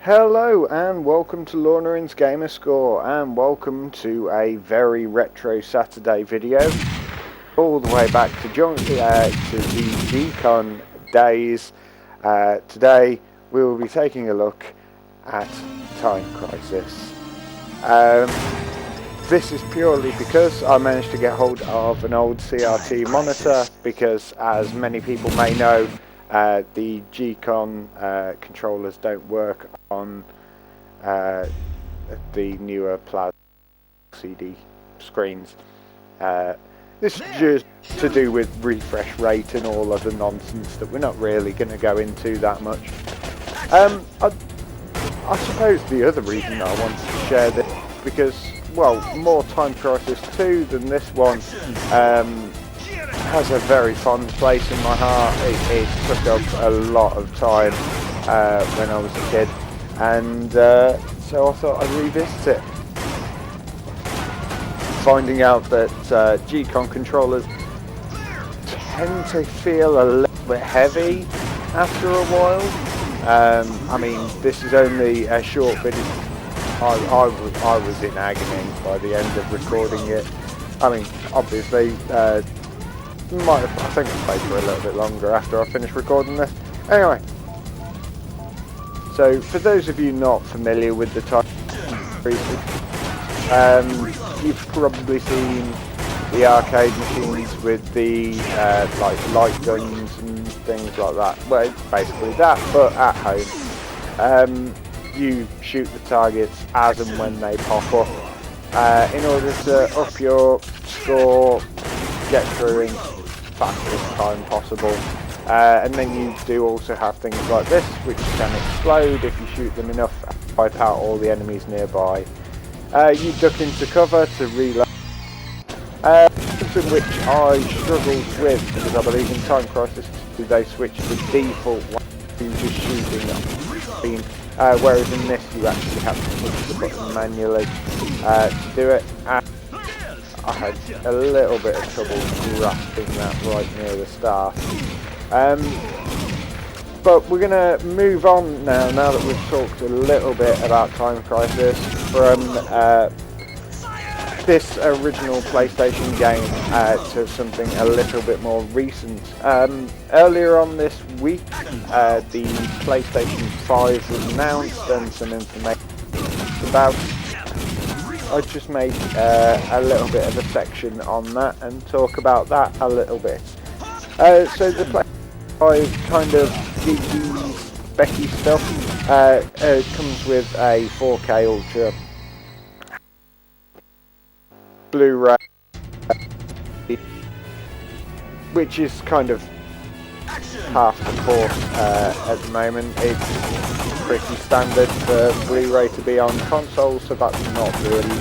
Hello and welcome to Launerin's Gamer Score, and welcome to a very retro Saturday video all the way back to the G-Con days. Today we will be taking a look at Time Crisis. This is purely because I managed to get hold of an old CRT monitor, because as many people may know, the G-Con controllers don't work on the newer plasma LCD screens. This is just to do with refresh rate and all other nonsense that we're not really going to go into that much. I suppose the other reason I wanted to share this, because, well, more Time Crisis 2 than this one has a very fond place in my heart. It took up a lot of time when I was a kid, and so I thought I'd revisit it. Finding out that G-Con controllers tend to feel a little bit heavy after a while. I mean, this is only a short video. I was in agony by the end of recording it. I mean, obviously, I think I played for a little bit longer after I finished recording this. Anyway, so for those of you not familiar with the Time Crisis, you've probably seen the arcade machines with the like light guns and things like that. Well, it's basically that, but at home. You shoot the targets as and when they pop up in order to up your score, get through in fastest time possible. And then you do also have things like this, which can explode if you shoot them enough and wipe out all the enemies nearby. You duck into cover to reload, something which I struggled with, because I believe in Time Crisis 2 they switched the default one to just shooting them. Whereas in this you actually have to push the button manually to do it, and I had a little bit of trouble grasping that right near the start. But we're going to move on now that we've talked a little bit about Time Crisis, from this original PlayStation game to something a little bit more recent. Earlier on this week, the PlayStation 5 was announced and some information about. I just made a little bit of a section on that and talk about that a little bit. So the PlayStation 5 kind of geeky, specky stuff comes with a 4K Ultra Blu-ray, which is kind of half the course at the moment. It's pretty standard for Blu-ray to be on consoles, so that's not really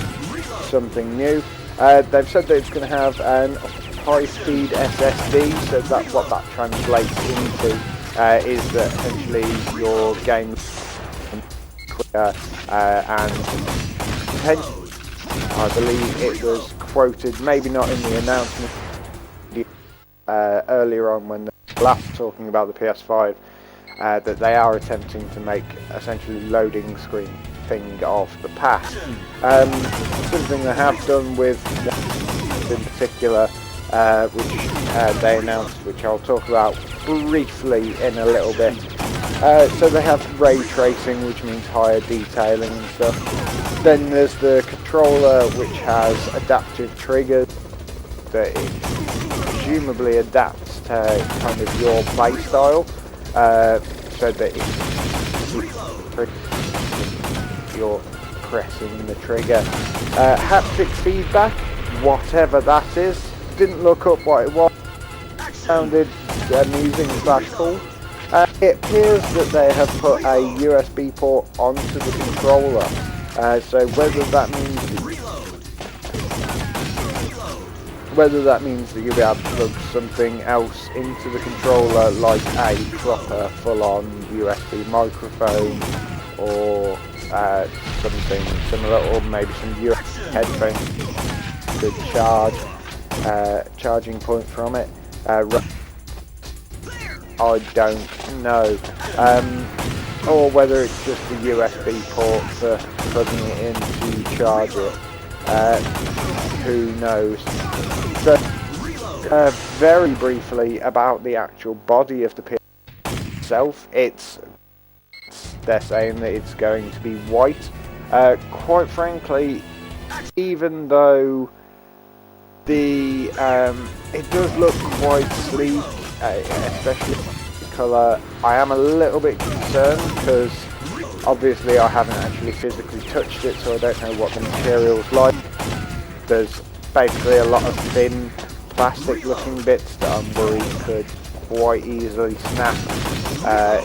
something new. They've said that it's going to have an high-speed SSD, so that's what that translates into, is that essentially your game quicker, and potentially, I believe it was quoted, maybe not in the announcement, earlier on when they were last talking about the PS5, that they are attempting to make essentially loading screen thing of the past. Something they have done with in particular, which they announced, which I'll talk about briefly in a little bit. So they have ray tracing, which means higher detailing and stuff. Then there's the controller, which has adaptive triggers that it presumably adapts to kind of your play style, so that you're pressing the trigger. Haptic feedback, whatever that is, didn't look up what it was. Sounded amusing / cool. It appears that they have put a USB port onto the controller. So whether that means that you'll be able to plug something else into the controller, like a proper full-on USB microphone, or something similar, or maybe some USB headphones to charging point from it. I don't know. or whether it's just the USB port for plugging it in to charge it. Who knows? So, very briefly about the actual body of the PS itself. They're saying that it's going to be white. Quite frankly, even though it does look quite sleek, especially the colour, I am a little bit concerned because obviously I haven't actually physically touched it, so I don't know what the material's like. There's basically a lot of thin plastic looking bits that I'm worried could quite easily snap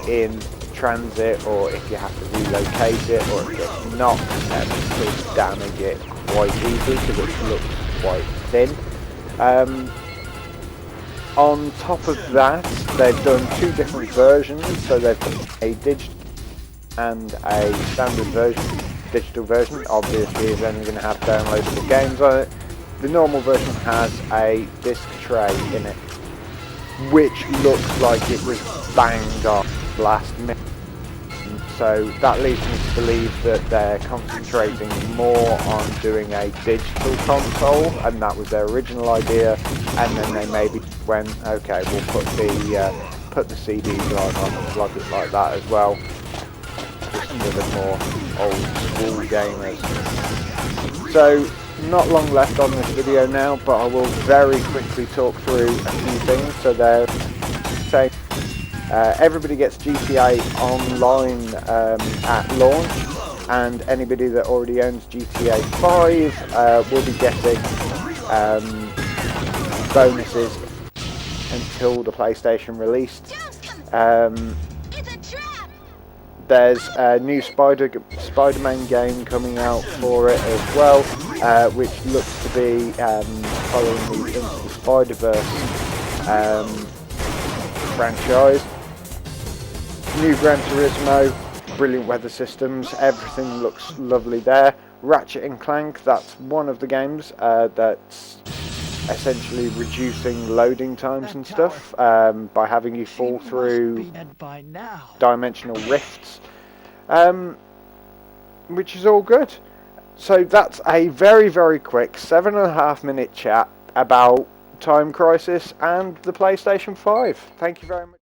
in transit, or if you have to relocate it, or if it gets knocked, and it could damage it quite easily because it looks quite thin. On top of that, they've done two different versions, so they've done a digital and a standard version. Digital version obviously is only going to have downloadable games on it. The normal version has a disc tray in it, which looks like it was banged on last minute. So that leads me to believe that they're concentrating more on doing a digital console, and that was their original idea. And then they maybe went, okay, we'll put the CD drive on and plug it like that as well, just for the more old school gamers. So not long left on this video now, but I will very quickly talk through a few things. So they're saying everybody gets GTA Online at launch, and anybody that already owns GTA 5 will be getting bonuses until the PlayStation released. There's a new Spider-Man game coming out for it as well, which looks to be following the Into the Spider-Verse franchise. New Gran Turismo, brilliant weather systems, everything looks lovely there. Ratchet and Clank, that's one of the games that's essentially reducing loading times and stuff by having you fall through dimensional rifts, which is all good. So that's a very quick 7.5 minute chat about Time Crisis and the PlayStation 5. Thank you very much.